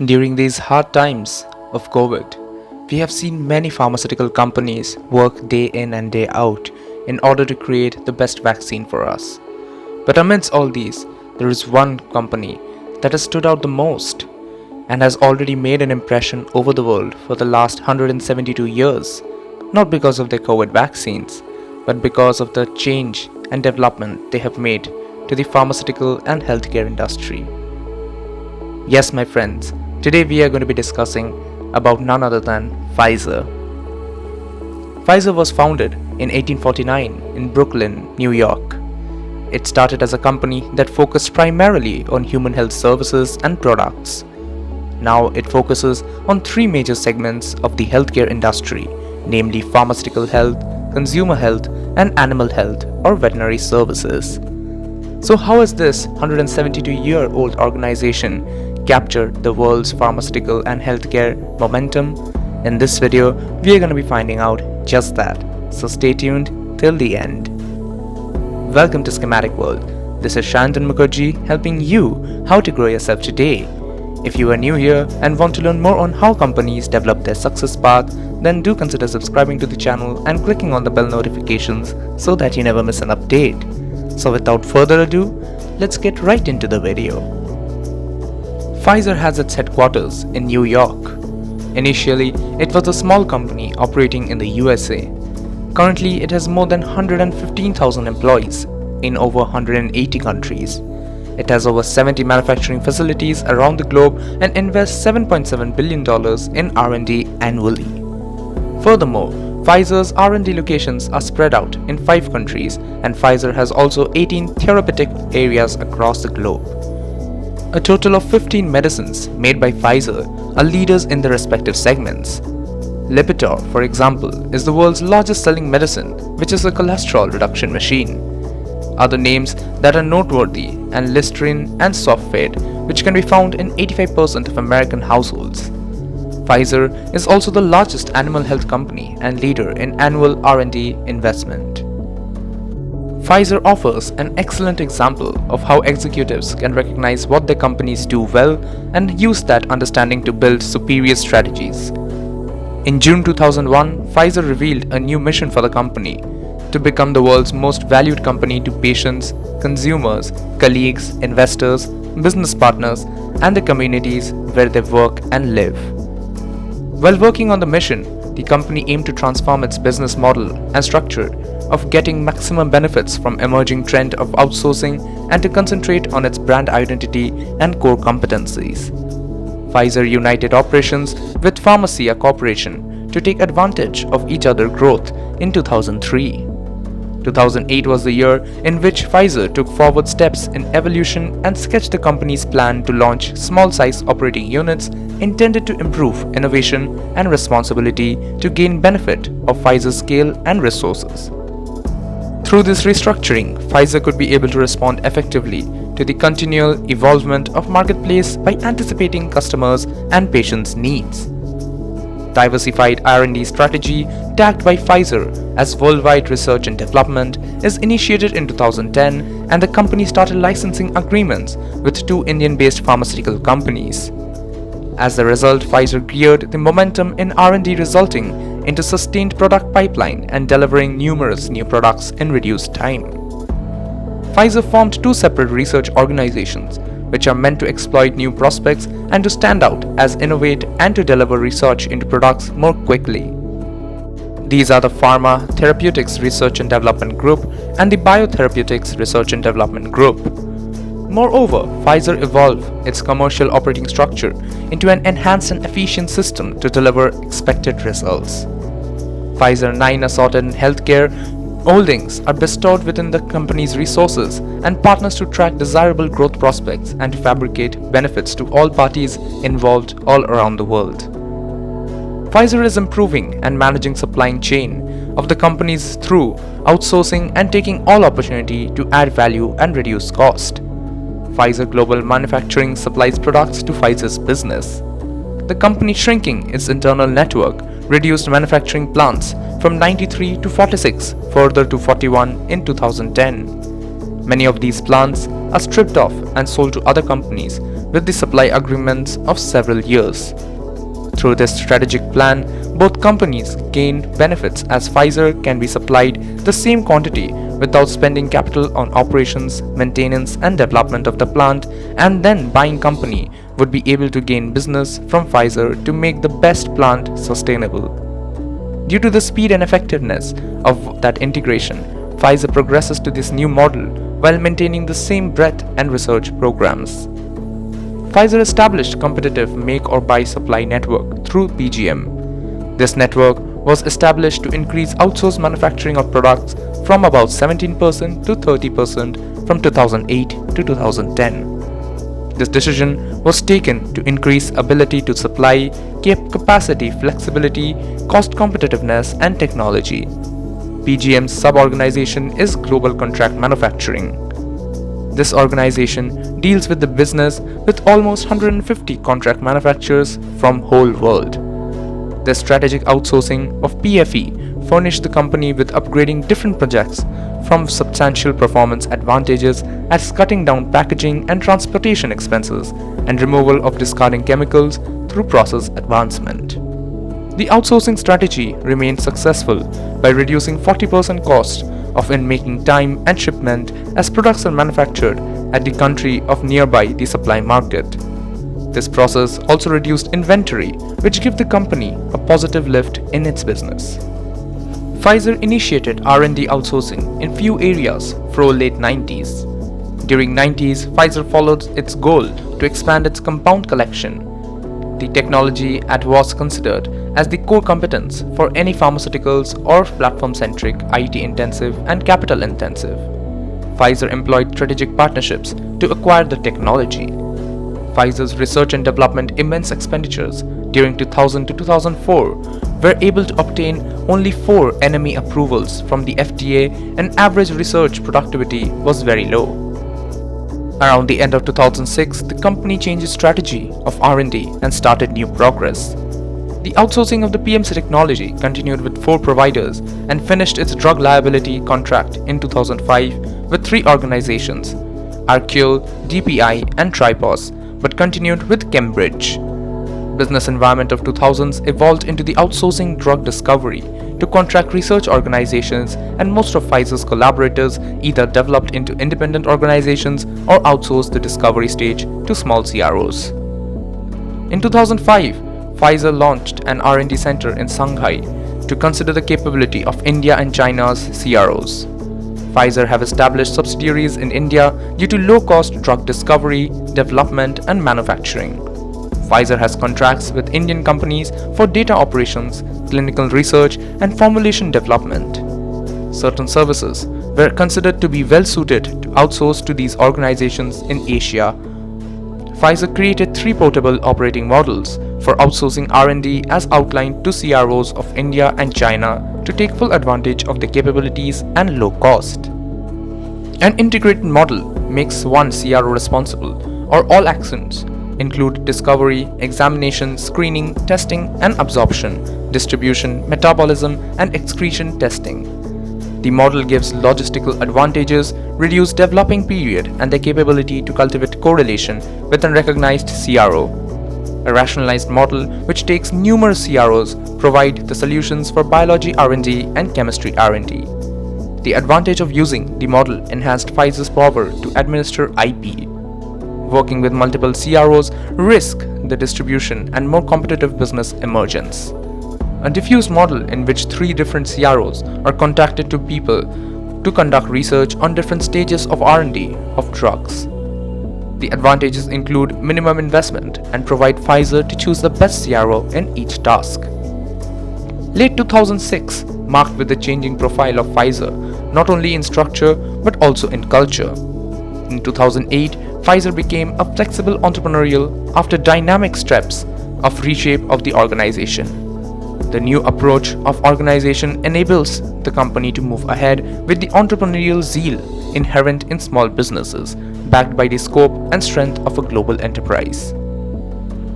During these hard times of COVID, we have seen many pharmaceutical companies work day in and day out in order to create the best vaccine for us. But amidst all these, there is one company that has stood out the most and has already made an impression over the world for the last 172 years, not because of their COVID vaccines, but because of the change and development they have made to the pharmaceutical and healthcare industry. Yes, my friends, today we are going to be discussing about none other than Pfizer. Pfizer was founded in 1849 in Brooklyn, New York. It started as a company that focused primarily on human health services and products. Now it focuses on three major segments of the healthcare industry, namely pharmaceutical health, consumer health, and animal health or veterinary services. So how has this 172-year-old organization captured the world's pharmaceutical and healthcare momentum? In this video, we are going to be finding out just that. So stay tuned till the end. Welcome to Schematic World. This is Shantan Mukherjee helping you how to grow yourself today. If you are new here and want to learn more on how companies develop their success path, then do consider subscribing to the channel and clicking on the bell notifications so that you never miss an update. So without further ado, let's get right into the video. Pfizer has its headquarters in New York. Initially, it was a small company operating in the USA. Currently, it has more than 115,000 employees in over 180 countries. It has over 70 manufacturing facilities around the globe and invests $7.7 billion in R&D annually. Furthermore, Pfizer's R&D locations are spread out in 5 countries, and Pfizer has also 18 therapeutic areas across the globe. A total of 15 medicines made by Pfizer are leaders in their respective segments. Lipitor, for example, is the world's largest selling medicine, which is a cholesterol reduction machine. Other names that are noteworthy are Listerine and Softed, which can be found in 85% of American households. Pfizer is also the largest animal health company and leader in annual R&D investment. Pfizer offers an excellent example of how executives can recognize what their companies do well and use that understanding to build superior strategies. In June 2001, Pfizer revealed a new mission for the company: to become the world's most valued company to patients, consumers, colleagues, investors, business partners, and the communities where they work and live. While working on the mission, the company aimed to transform its business model and structure of getting maximum benefits from emerging trend of outsourcing and to concentrate on its brand identity and core competencies. Pfizer united operations with Pharmacia Corporation to take advantage of each other's growth in 2003. 2008 was the year in which Pfizer took forward steps in evolution and sketched the company's plan to launch small-size operating units intended to improve innovation and responsibility to gain benefit of Pfizer's scale and resources. Through this restructuring, Pfizer could be able to respond effectively to the continual evolvement of marketplace by anticipating customers' and patients' needs. Diversified R&D strategy tagged by Pfizer as worldwide research and development is initiated in 2010, and the company started licensing agreements with 2 Indian-based pharmaceutical companies. As a result, Pfizer geared the momentum in R&D, resulting into sustained product pipeline and delivering numerous new products in reduced time. Pfizer formed 2 separate research organizations which are meant to exploit new prospects and to stand out as innovate and to deliver research into products more quickly. These are the Pharma Therapeutics Research and Development Group and the Biotherapeutics Research and Development Group. Moreover, Pfizer evolved its commercial operating structure into an enhanced and efficient system to deliver expected results. Pfizer 9 assorted healthcare holdings are bestowed within the company's resources and partners to track desirable growth prospects and to fabricate benefits to all parties involved all around the world. Pfizer is improving and managing supply chain of the companies through outsourcing and taking all opportunity to add value and reduce cost. Pfizer Global Manufacturing supplies products to Pfizer's business. The company shrinking its internal network reduced manufacturing plants from 93 to 46, further to 41 in 2010. Many of these plants are stripped off and sold to other companies, with the supply agreements of several years. Through this strategic plan, both companies gained benefits as Pfizer can be supplied the same quantity without spending capital on operations, maintenance and development of the plant, and then buying company would be able to gain business from Pfizer to make the best plant sustainable. Due to the speed and effectiveness of that integration, Pfizer progresses to this new model while maintaining the same breadth and research programs. Pfizer established competitive make or buy supply network through PGM. This network was established to increase outsourced manufacturing of products from about 17% to 30% from 2008 to 2010. This decision was taken to increase ability to supply, capacity, flexibility, cost competitiveness and technology. PGM's sub-organization is Global Contract Manufacturing. This organization deals with the business with almost 150 contract manufacturers from whole world. The strategic outsourcing of PFE furnished the company with upgrading different projects from substantial performance advantages as cutting down packaging and transportation expenses and removal of discarding chemicals through process advancement. The outsourcing strategy remained successful by reducing 40% cost of in making time and shipment as products are manufactured at the country of nearby the supply market. This process also reduced inventory, which gave the company a positive lift in its business. Pfizer initiated R&D outsourcing in few areas from late 90s. During 90s, Pfizer followed its goal to expand its compound collection. The technology was considered as the core competence for any pharmaceuticals or platform-centric, IT-intensive and capital-intensive. Pfizer employed strategic partnerships to acquire the technology. Pfizer's research and development immense expenditures during 2000 to 2004 were able to obtain only 4 NME approvals from the FDA, and average research productivity was very low. Around the end of 2006, the company changed its strategy of R&D and started new progress. The outsourcing of the PMC technology continued with 4 providers and finished its drug liability contract in 2005 with 3 organizations, Arcule, DPI and Tripos, but continued with Cambridge. Business environment of 2000s evolved into the outsourcing drug discovery to contract research organizations, and most of Pfizer's collaborators either developed into independent organizations or outsourced the discovery stage to small CROs. In 2005, Pfizer launched an R&D center in Shanghai to consider the capability of India and China's CROs. Pfizer have established subsidiaries in India due to low-cost drug discovery, development and manufacturing. Pfizer has contracts with Indian companies for data operations, clinical research and formulation development. Certain services were considered to be well suited to outsource to these organizations in Asia. Pfizer created 3 portable operating models for outsourcing R&D as outlined to CROs of India and China to take full advantage of the capabilities and low cost. An integrated model makes one CRO responsible, or all actions include discovery, examination, screening, testing and absorption, distribution, metabolism and excretion testing. The model gives logistical advantages, reduced developing period and the capability to cultivate correlation with a recognized CRO. A rationalized model which takes numerous CROs provide the solutions for biology R&D and chemistry R&D. The advantage of using the model enhanced Pfizer's power to administer IP. Working with multiple CROs risk the distribution and more competitive business emergence. A diffused model in which 3 different CROs are contacted to people to conduct research on different stages of R&D of drugs. The advantages include minimum investment and provide Pfizer to choose the best CRO in each task. Late 2006 marked with the changing profile of Pfizer, not only in structure but also in culture. In 2008, Pfizer became a flexible entrepreneurial after dynamic steps of reshape of the organization. The new approach of organization enables the company to move ahead with the entrepreneurial zeal inherent in small businesses, backed by the scope and strength of a global enterprise.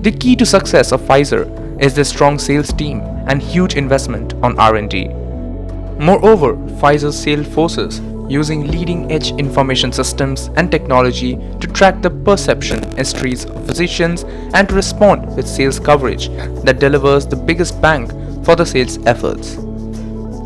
The key to success of Pfizer is the strong sales team and huge investment on R&D. Moreover, Pfizer's sales forces using leading-edge information systems and technology to track the perception histories of physicians and to respond with sales coverage that delivers the biggest bang for the sales efforts.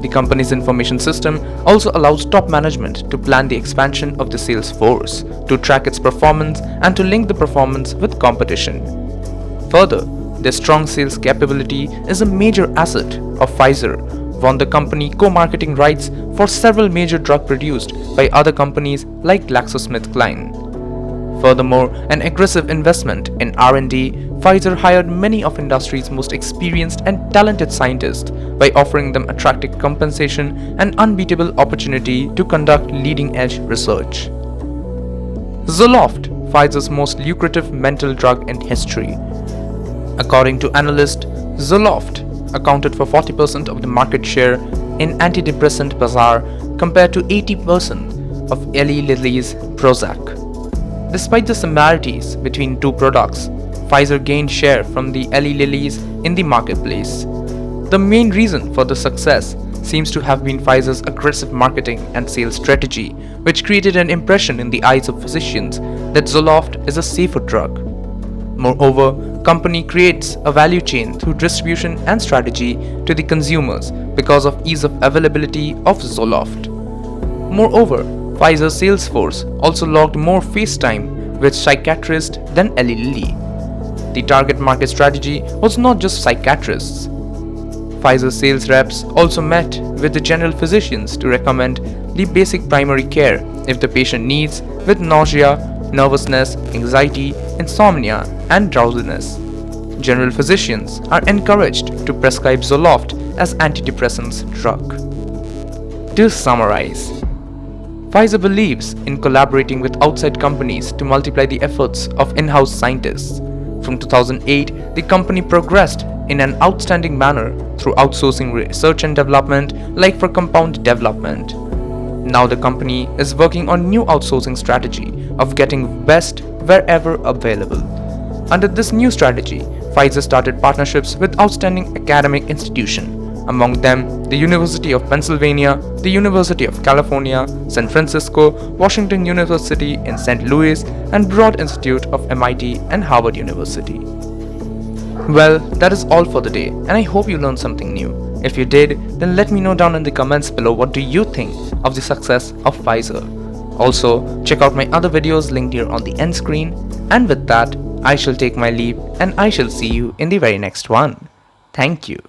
The company's information system also allows top management to plan the expansion of the sales force, to track its performance and to link the performance with competition. Further, their strong sales capability is a major asset of Pfizer, won the company co-marketing rights for several major drugs produced by other companies like GlaxoSmithKline. Furthermore, an aggressive investment in R&D, Pfizer hired many of industry's most experienced and talented scientists by offering them attractive compensation and unbeatable opportunity to conduct leading-edge research. Zoloft, Pfizer's most lucrative mental drug in history. According to analysts, Zoloft accounted for 40% of the market share in antidepressant bazaar compared to 80% of Eli Lilly's Prozac. Despite the similarities between two products, Pfizer gained share from the Eli Lilly's in the marketplace. The main reason for the success seems to have been Pfizer's aggressive marketing and sales strategy, which created an impression in the eyes of physicians that Zoloft is a safer drug. Moreover, company creates a value chain through distribution and strategy to the consumers because of ease of availability of Zoloft. Moreover, Pfizer's sales force also logged more face time with psychiatrists than Eli Lilly. The target market strategy was not just psychiatrists. Pfizer sales reps also met with the general physicians to recommend the basic primary care if the patient needs with nausea, nervousness, anxiety, insomnia, and drowsiness. General physicians are encouraged to prescribe Zoloft as antidepressants drug. To summarize, Pfizer believes in collaborating with outside companies to multiply the efforts of in-house scientists. From 2008, the company progressed in an outstanding manner through outsourcing research and development, like for compound development. Now the company is working on new outsourcing strategy of getting best wherever available. Under this new strategy, Pfizer started partnerships with outstanding academic institutions, among them the University of Pennsylvania, the University of California, San Francisco, Washington University in St. Louis, and Broad Institute of MIT and Harvard University. Well, that is all for the day, and I hope you learned something new. If you did, then let me know down in the comments below what do you think of the success of Pfizer. Also, check out my other videos linked here on the end screen, and with that, I shall take my leave and I shall see you in the very next one. Thank you.